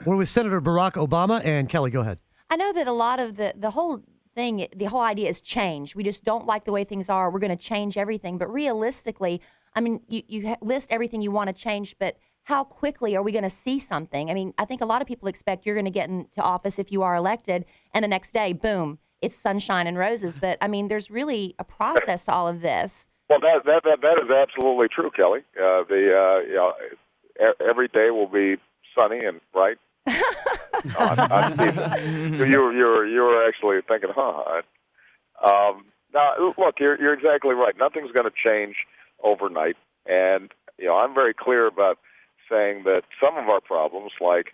We're with Senator Barack Obama. And Kelly, go ahead. I know that a lot of the whole thing, the whole idea is change. We just don't like the way things are. We're going to change everything. But realistically, I mean, you list everything you want to change, but how quickly are we going to see something? I mean, I think a lot of people expect you're going to get into office if you are elected, and the next day, boom, it's sunshine and roses. But, I mean, there's really a process to all of this. Well, that is absolutely true, Kelly. Every day will be sunny and bright. You were actually thinking, huh? Now, look, you're exactly right. Nothing's going to change overnight, and I'm very clear about saying that some of our problems, like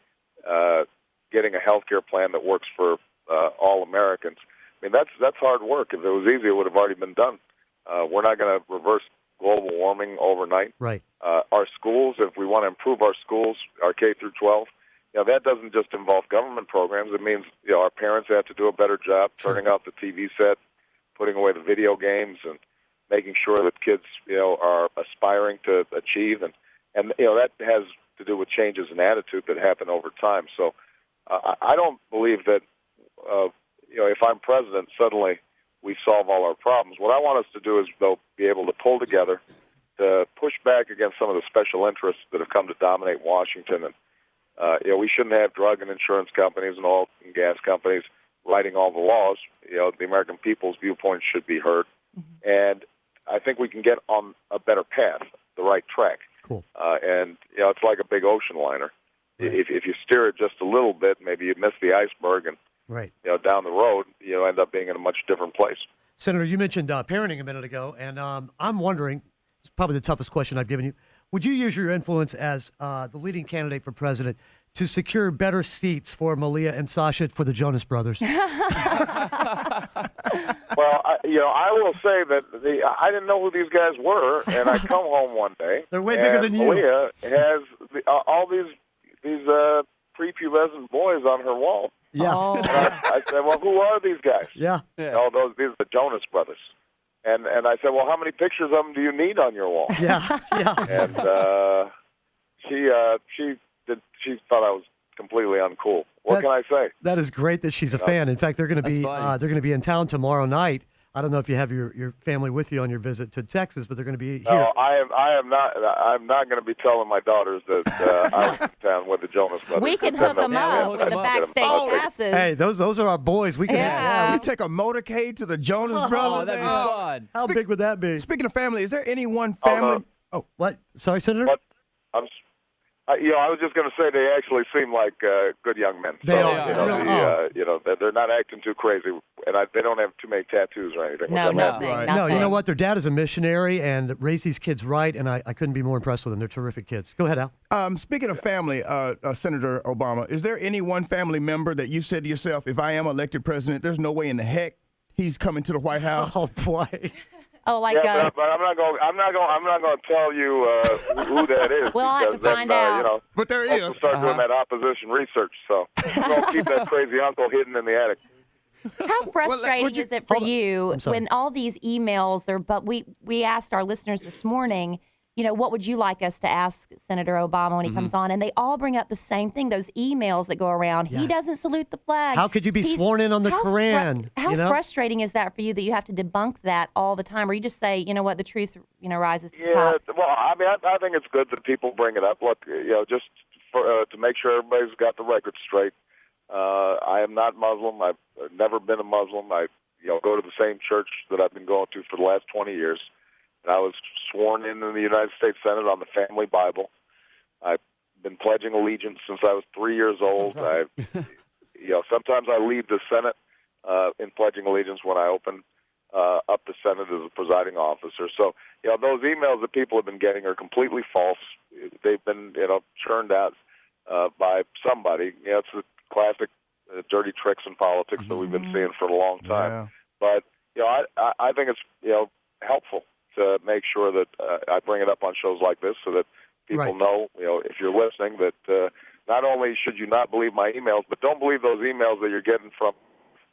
getting a health care plan that works for all Americans, I mean that's hard work. If it was easy, it would have already been done. We're not going to reverse global warming overnight. Right. Our schools, if we want to improve our schools, our K through 12, that doesn't just involve government programs. It means our parents have to do a better job turning off the TV set, putting away the video games, and making sure that kids are aspiring to achieve, and that has to do with changes in attitude that happen over time. So I don't believe that if I'm president, suddenly we solve all our problems. What I want us to do is, though, be able to pull together to push back against some of the special interests that have come to dominate Washington. And we shouldn't have drug and insurance companies and oil and gas companies writing all the laws. The American people's viewpoint should be heard. Mm-hmm. And I think we can get on a better path, the right track. Cool. And it's like a big ocean liner. Right. If you steer it just a little bit, maybe you miss the iceberg, and right. Down the road, end up being in a much different place. Senator, you mentioned parenting a minute ago, and I'm wondering, it's probably the toughest question I've given you. Would you use your influence as the leading candidate for president to secure better seats for Malia and Sasha for the Jonas Brothers? Well, I will say that I didn't know who these guys were, and I come home one day. They're way bigger than you. Malia has all these prepubescent boys on her wall. Yeah. Oh. I said, well, who are these guys? Yeah. These are the Jonas Brothers. And I said, well, how many pictures of them do you need on your wall? Yeah. And she thought I was completely uncool. What can I say? That is great that she's a fan. In fact, they're going to be in town tomorrow night. I don't know if you have your family with you on your visit to Texas, but they're going to be here. No, I'm not going to be telling my daughters that I was in town with the Jonas Brothers. We can hook them up with the backstage passes. Hey, those are our boys. We can. Yeah. We take a motorcade to the Jonas Brothers. Oh, that'd be fun. How big would that be? Speaking of family, is there any one family? What? Sorry, Senator? But I was just going to say they actually seem like good young men. They are. They're not acting too crazy, and they don't have too many tattoos or anything. No, nothing. Right. No, you know what? Their dad is a missionary and raised these kids right, and I couldn't be more impressed with them. They're terrific kids. Go ahead, Al. Speaking of family, Senator Obama, is there any one family member that you said to yourself, if I am elected president, there's no way in the heck he's coming to the White House? Oh, boy. Oh, like but I'm not going to tell you who that is. We'll have to find out. But there is. We'll start doing that opposition research. So don't keep that crazy uncle hidden in the attic. How frustrating is it for you when all these emails are? But we asked our listeners this morning, what would you like us to ask Senator Obama when he comes on? And they all bring up the same thing, those emails that go around. Yeah. He doesn't salute the flag. How could you be sworn in on the Koran? How frustrating is that for you that you have to debunk that all the time? Or you just say, you know what, the truth, rises to the top? Well, I mean, I think it's good that people bring it up. Look, just to make sure everybody's got the record straight. I am not Muslim. I've never been a Muslim. I go to the same church that I've been going to for the last 20 years. And I was sworn in the United States Senate on the family Bible. I've been pledging allegiance since I was 3 years old. Sometimes I lead the Senate in pledging allegiance when I open up the Senate as a presiding officer. So, those emails that people have been getting are completely false. They've been, churned out by somebody. It's the classic dirty tricks in politics that we've been seeing for a long time. Yeah. But, I think it's, helpful to make sure that I bring it up on shows like this so that people know, if you're listening, that not only should you not believe my emails, but don't believe those emails that you're getting from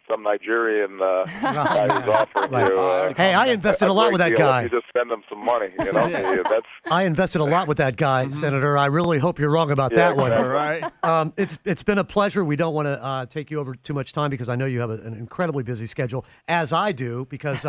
some Nigerian guy who's offering Right. you. Hey, I invested a lot with that great deal guy. if You just send him some money. You know, that's I invested a lot with that guy, Senator. I really hope you're wrong about Yeah, that one. exactly. All right. It's been a pleasure. We don't want to take you over too much time because I know you have an incredibly busy schedule, as I do, because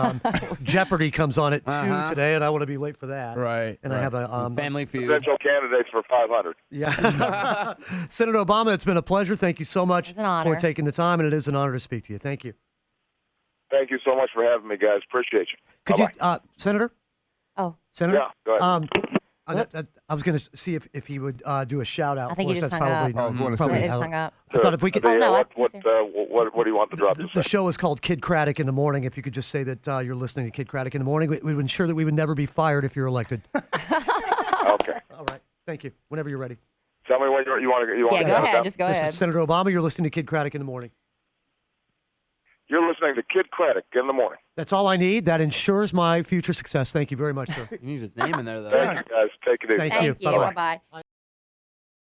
Jeopardy comes on at 2 today, and I want to be late for that. Right, And I right. have a Family feud. potential candidates for 500. yeah. Senator Obama, it's been a pleasure. Thank you so much It's an honor. for taking the time, and it is an honor to speak to you. Thank you. Thank you so much for having me, guys. Appreciate you. Could Bye-bye. you, Senator? Oh, Senator? Yeah, go ahead. I was going to see if he would do a shout out. I think for he us. just That's hung up. probably Oh, you wanna probably say it? It just out. hung up. I thought if we could. Oh, no, What do you want the drop to The say? show is called Kid Craddock in the Morning. If you could just say that you're listening to Kid Craddock in the Morning, we would ensure that we would never be fired if you're elected. Okay. All right. Thank you. Whenever you're ready. Tell me what you want to. You want Yeah, to go count it ahead. down? Just go This is ahead. Senator Obama, you're listening to Kid Craddock in the Morning. You're listening to Kid Craddock in the morning. That's all I need. That ensures my future success. Thank you very much, sir. You need his name in there, though. Thank you, guys. Take it easy. Thank Thank you. you. Bye-bye. Bye-bye.